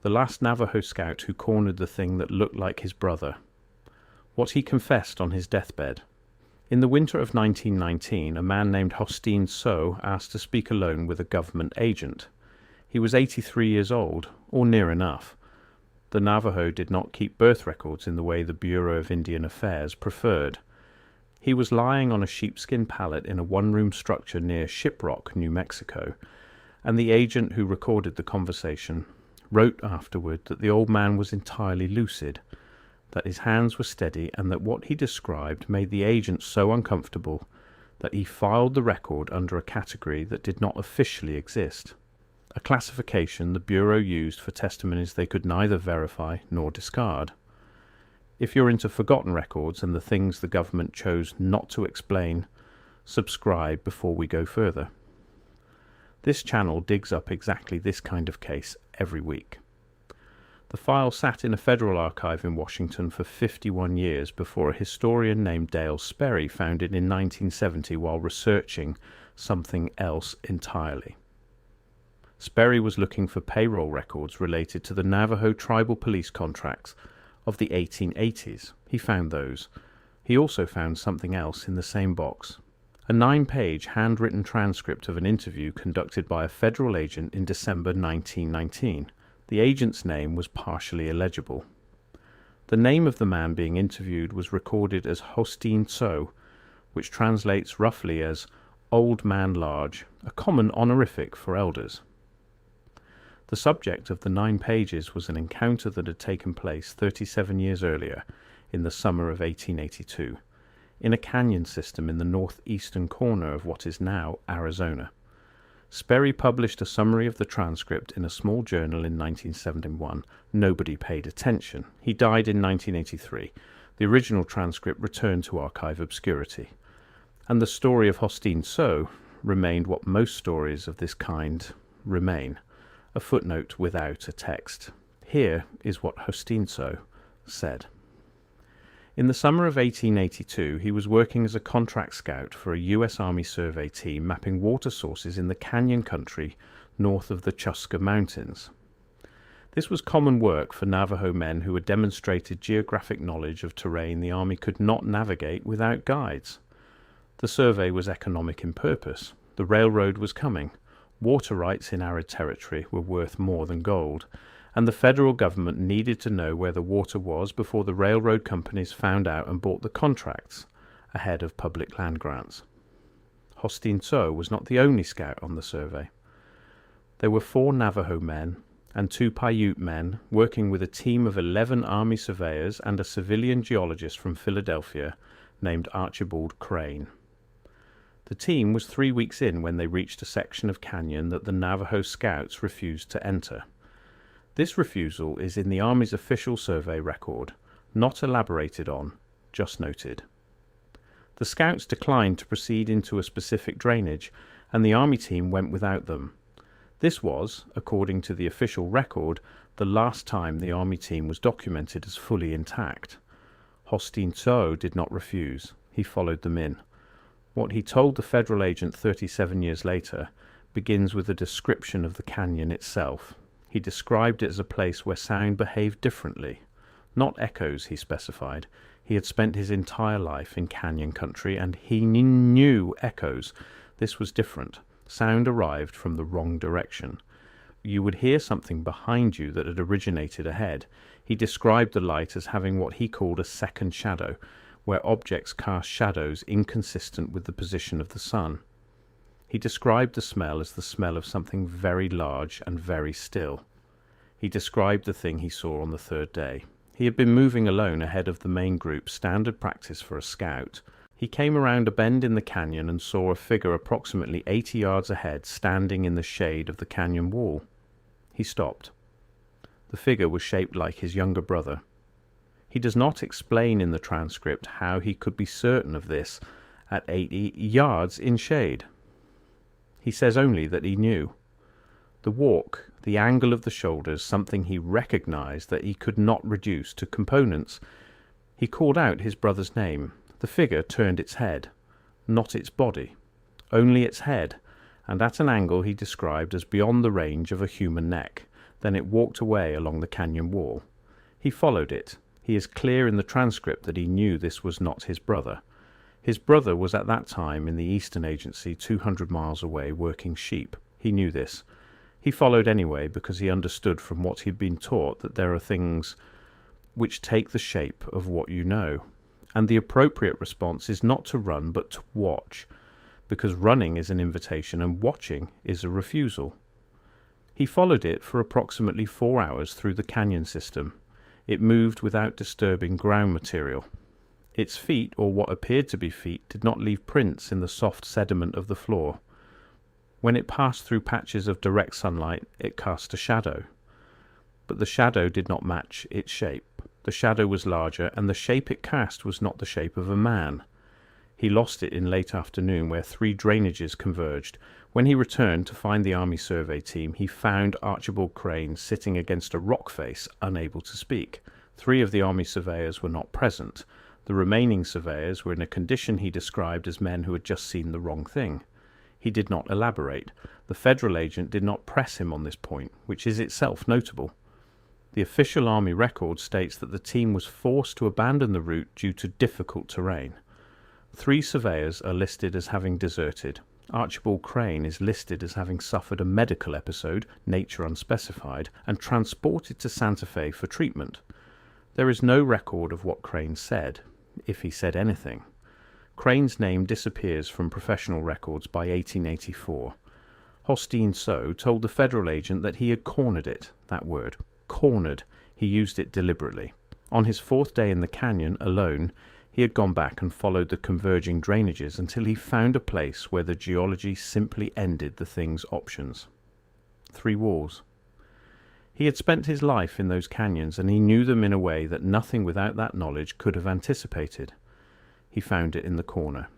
the last Navajo Scout who cornered the thing that looked like his brother. What he confessed on his deathbed. In the winter of 1919, a man named Hosteen So asked to speak alone with a government agent. He was 83 years old, or near enough. The Navajo did not keep birth records in the way the Bureau of Indian Affairs preferred. He was lying on a sheepskin pallet in a one-room structure near Shiprock, New Mexico, and the agent who recorded the conversation wrote afterward that the old man was entirely lucid, that his hands were steady, and that what he described made the agent so uncomfortable that he filed the record under a category that did not officially exist, a classification the Bureau used for testimonies they could neither verify nor discard. If you're into forgotten records and the things the government chose not to explain, subscribe before we go further. This channel digs up exactly this kind of case every week. The file sat in a federal archive in Washington for 51 years before a historian named Dale Sperry found it in 1970 while researching something else entirely. Sperry was looking for payroll records related to the Navajo tribal police contracts of the 1880s. He found those. He also found something else in the same box. A 9-page handwritten transcript of an interview conducted by a federal agent in December 1919. The agent's name was partially illegible. The name of the man being interviewed was recorded as Hosteen So, which translates roughly as Old Man Large, a common honorific for elders. The subject of the 9 pages was an encounter that had taken place 37 years earlier, in the summer of 1882, in a canyon system in the northeastern corner of what is now Arizona. Sperry published a summary of the transcript in a small journal in 1971. Nobody paid attention. He died in 1983. The original transcript returned to archive obscurity. And the story of Hosteen So remained what most stories of this kind remain, a footnote without a text. Here is what Hosteen So said. In the summer of 1882, he was working as a contract scout for a U.S. Army survey team mapping water sources in the canyon country north of the Chuska Mountains. This was common work for Navajo men who had demonstrated geographic knowledge of terrain the Army could not navigate without guides. The survey was economic in purpose. The railroad was coming. Water rights in arid territory were worth more than gold, and the federal government needed to know where the water was before the railroad companies found out and bought the contracts ahead of public land grants. Hosteen So was not the only scout on the survey. There were 4 Navajo men and 2 Paiute men working with a team of 11 Army surveyors and a civilian geologist from Philadelphia named Archibald Crane. The team was 3 weeks in when they reached a section of canyon that the Navajo Scouts refused to enter. This refusal is in the Army's official survey record, not elaborated on, just noted. The Scouts declined to proceed into a specific drainage, and the Army team went without them. This was, according to the official record, the last time the Army team was documented as fully intact. Hosteen So did not refuse. He followed them in. What he told the federal agent 37 years later begins with a description of the canyon itself. He described it as a place where sound behaved differently. Not echoes, he specified. He had spent his entire life in canyon country, and he knew echoes. This was different. Sound arrived from the wrong direction. You would hear something behind you that had originated ahead. He described the light as having what he called a second shadow, where objects cast shadows inconsistent with the position of the sun. He described the smell as the smell of something very large and very still. He described the thing he saw on the 3rd day. He had been moving alone ahead of the main group, standard practice for a scout. He came around a bend in the canyon and saw a figure approximately 80 yards ahead, standing in the shade of the canyon wall. He stopped. The figure was shaped like his younger brother. He does not explain in the transcript how he could be certain of this at 80 yards in shade. He says only that he knew. The walk, the angle of the shoulders, something he recognized that he could not reduce to components. He called out his brother's name. The figure turned its head, not its body, only its head, and at an angle he described as beyond the range of a human neck. Then it walked away along the canyon wall. He followed it. He is clear in the transcript that he knew this was not his brother. His brother was at that time in the Eastern Agency 200 miles away working sheep. He knew this. He followed anyway because he understood from what he'd been taught that there are things which take the shape of what you know. And the appropriate response is not to run but to watch, because running is an invitation and watching is a refusal. He followed it for approximately 4 hours through the canyon system. It moved without disturbing ground material. Its feet, or what appeared to be feet, did not leave prints in the soft sediment of the floor. When it passed through patches of direct sunlight, it cast a shadow. But the shadow did not match its shape. The shadow was larger, and the shape it cast was not the shape of a man. He lost it in late afternoon where 3 drainages converged. When he returned to find the Army survey team, he found Archibald Crane sitting against a rock face, unable to speak. 3 of the Army surveyors were not present. The remaining surveyors were in a condition he described as men who had just seen the wrong thing. He did not elaborate. The federal agent did not press him on this point, which is itself notable. The official Army record states that the team was forced to abandon the route due to difficult terrain. 3 surveyors are listed as having deserted. Archibald Crane is listed as having suffered a medical episode, nature unspecified, and transported to Santa Fe for treatment. There is no record of what Crane said, if he said anything. Crane's name disappears from professional records by 1884. Hosteen So told the federal agent that he had cornered it, that word. Cornered. He used it deliberately. On his 4th day in the canyon, alone, he had gone back and followed the converging drainages until he found a place where the geology simply ended the thing's options. 3 walls. He had spent his life in those canyons, and he knew them in a way that nothing without that knowledge could have anticipated. He found it in the corner.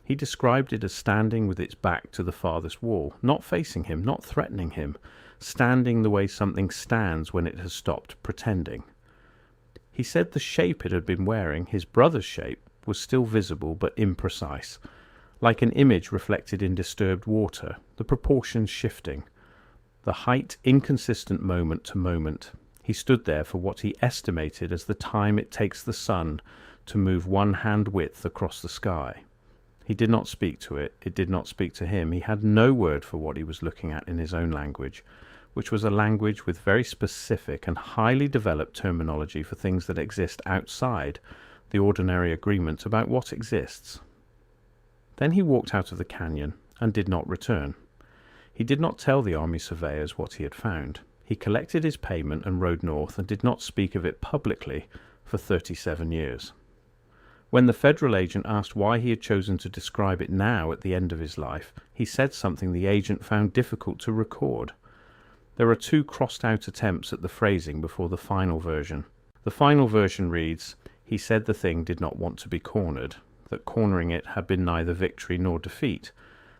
He described it as standing with its back to the farthest wall, not facing him, not threatening him, standing the way something stands when it has stopped pretending. He said the shape it had been wearing, his brother's shape, was still visible but imprecise, like an image reflected in disturbed water, the proportions shifting, the height inconsistent moment to moment. He stood there for what he estimated as the time it takes the sun to move 1 hand width across the sky. He did not speak to it. It did not speak to him. He had no word for what he was looking at in his own language, which was a language with very specific and highly developed terminology for things that exist outside the ordinary agreement about what exists. Then he walked out of the canyon and did not return. He did not tell the Army surveyors what he had found. He collected his payment and rode north and did not speak of it publicly for 37 years. When the federal agent asked why he had chosen to describe it now at the end of his life, he said something the agent found difficult to record. There are 2 crossed-out attempts at the phrasing before the final version. The final version reads, "He said the thing did not want to be cornered, that cornering it had been neither victory nor defeat,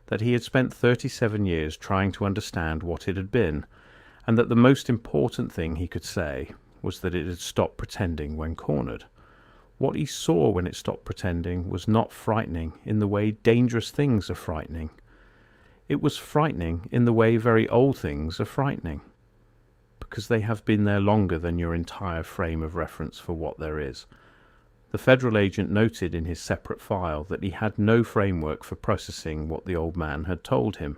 that he had spent 37 years trying to understand what it had been, and that the most important thing he could say was that it had stopped pretending when cornered. What he saw when it stopped pretending was not frightening in the way dangerous things are frightening. It was frightening in the way very old things are frightening, because they have been there longer than your entire frame of reference for what there is." The federal agent noted in his separate file that he had no framework for processing what the old man had told him,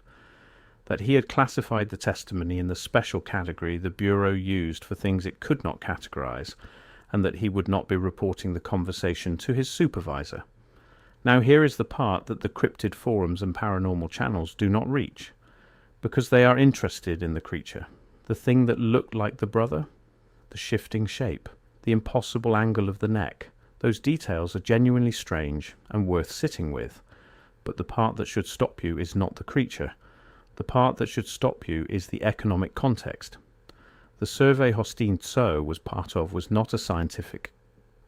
that he had classified the testimony in the special category the Bureau used for things it could not categorize, and that he would not be reporting the conversation to his supervisor. Now here is the part that the cryptid forums and paranormal channels do not reach, because they are interested in the creature, the thing that looked like the brother, the shifting shape, the impossible angle of the neck. Those details are genuinely strange and worth sitting with, but the part that should stop you is not the creature. The part that should stop you is the economic context. The survey Hosteen So was part of was not a scientific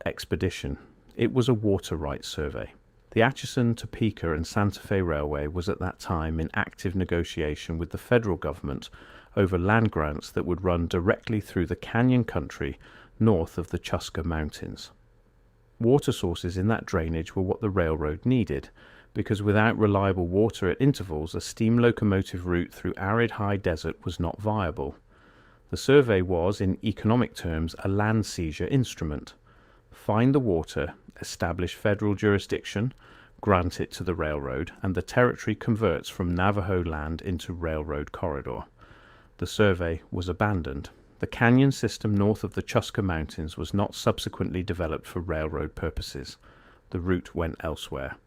expedition. It was a water rights survey. The Atchison, Topeka and Santa Fe Railway was at that time in active negotiation with the federal government over land grants that would run directly through the canyon country north of the Chuska Mountains. Water sources in that drainage were what the railroad needed, because without reliable water at intervals, a steam locomotive route through arid high desert was not viable. The survey was, in economic terms, a land seizure instrument. Find the water, establish federal jurisdiction, grant it to the railroad, and the territory converts from Navajo land into railroad corridor. The survey was abandoned. The canyon system north of the Chuska Mountains was not subsequently developed for railroad purposes. The route went elsewhere.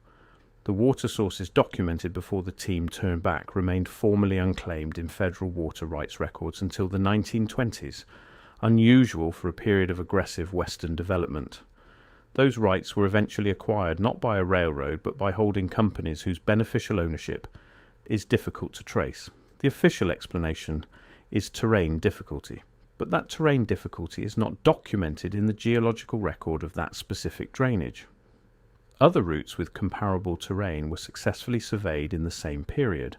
The water sources documented before the team turned back remained formally unclaimed in federal water rights records until the 1920s, unusual for a period of aggressive Western development. Those rights were eventually acquired not by a railroad but by holding companies whose beneficial ownership is difficult to trace. The official explanation is terrain difficulty, but that terrain difficulty is not documented in the geological record of that specific drainage. Other routes with comparable terrain were successfully surveyed in the same period.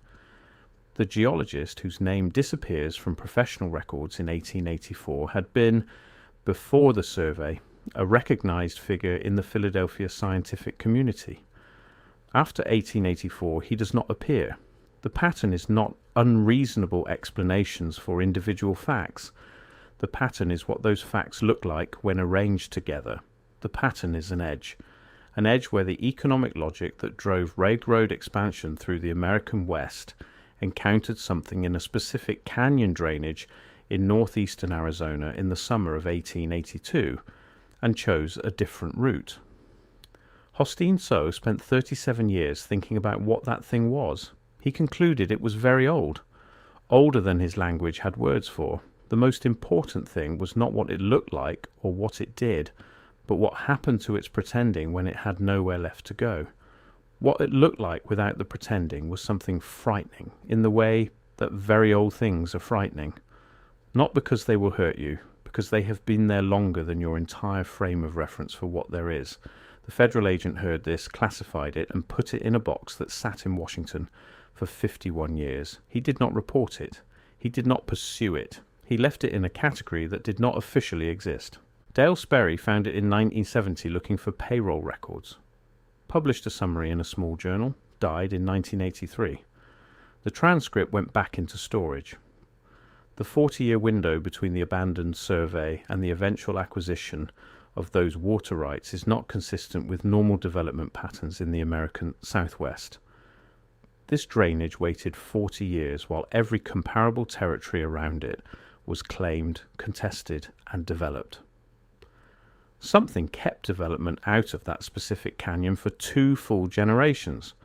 The geologist, whose name disappears from professional records in 1884, had been, before the survey, a recognized figure in the Philadelphia scientific community. After 1884, he does not appear. The pattern is not unreasonable explanations for individual facts. The pattern is what those facts look like when arranged together. The pattern is an edge where the economic logic that drove railroad expansion through the American West encountered something in a specific canyon drainage in northeastern Arizona in the summer of 1882 and chose a different route. Hosteen So spent 37 years thinking about what that thing was. He concluded it was very old, older than his language had words for. The most important thing was not what it looked like or what it did, but what happened to its pretending when it had nowhere left to go. What it looked like without the pretending was something frightening, in the way that very old things are frightening. Not because they will hurt you, because they have been there longer than your entire frame of reference for what there is. The federal agent heard this, classified it, and put it in a box that sat in Washington for 51 years. He did not report it. He did not pursue it. He left it in a category that did not officially exist. Dale Sperry found it in 1970 looking for payroll records. Published a summary in a small journal. Died in 1983. The transcript went back into storage. The 40-year window between the abandoned survey and the eventual acquisition of those water rights is not consistent with normal development patterns in the American Southwest. This drainage waited 40 years while every comparable territory around it was claimed, contested, and developed. Something kept development out of that specific canyon for 2 full generations.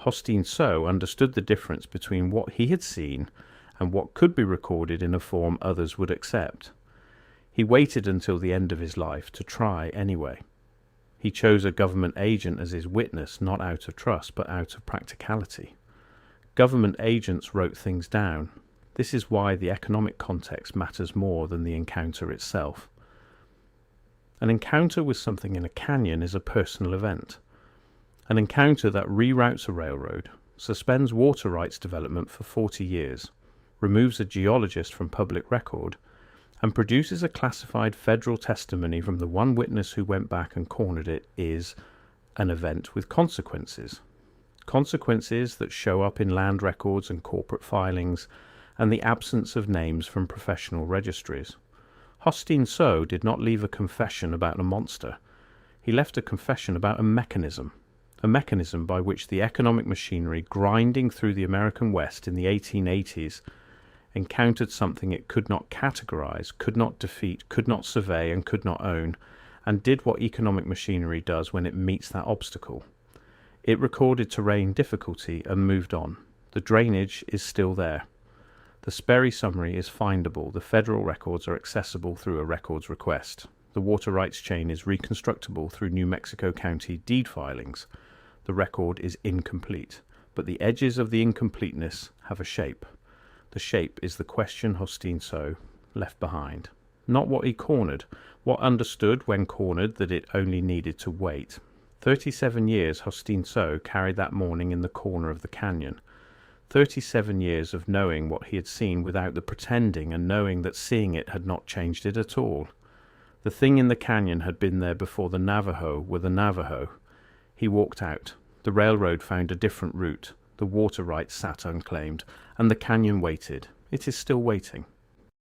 Hosteen So understood the difference between what he had seen and what could be recorded in a form others would accept. He waited until the end of his life to try anyway. He chose a government agent as his witness, not out of trust, but out of practicality. Government agents wrote things down. This is why the economic context matters more than the encounter itself. An encounter with something in a canyon is a personal event. An encounter that reroutes a railroad, suspends water rights development for 40 years, removes a geologist from public record, and produces a classified federal testimony from the one witness who went back and cornered it is an event with consequences. Consequences that show up in land records and corporate filings, and the absence of names from professional registries. Hosteen So did not leave a confession about a monster. He left a confession about a mechanism by which the economic machinery grinding through the American West in the 1880s encountered something it could not categorize, could not defeat, could not survey, and could not own, and did what economic machinery does when it meets that obstacle. It recorded terrain difficulty and moved on. The drainage is still there. The Sperry summary is findable. The federal records are accessible through a records request. The water rights chain is reconstructible through New Mexico County deed filings. The record is incomplete, but the edges of the incompleteness have a shape. The shape is the question Hosteen So left behind. Not what he cornered, what understood when cornered that it only needed to wait. 37 years Hosteen So carried that morning in the corner of the canyon. 37 years of knowing what he had seen without the pretending, and knowing that seeing it had not changed it at all. The thing in the canyon had been there before the Navajo were the Navajo. He walked out. The railroad found a different route. The water rights sat unclaimed, and the canyon waited. It is still waiting.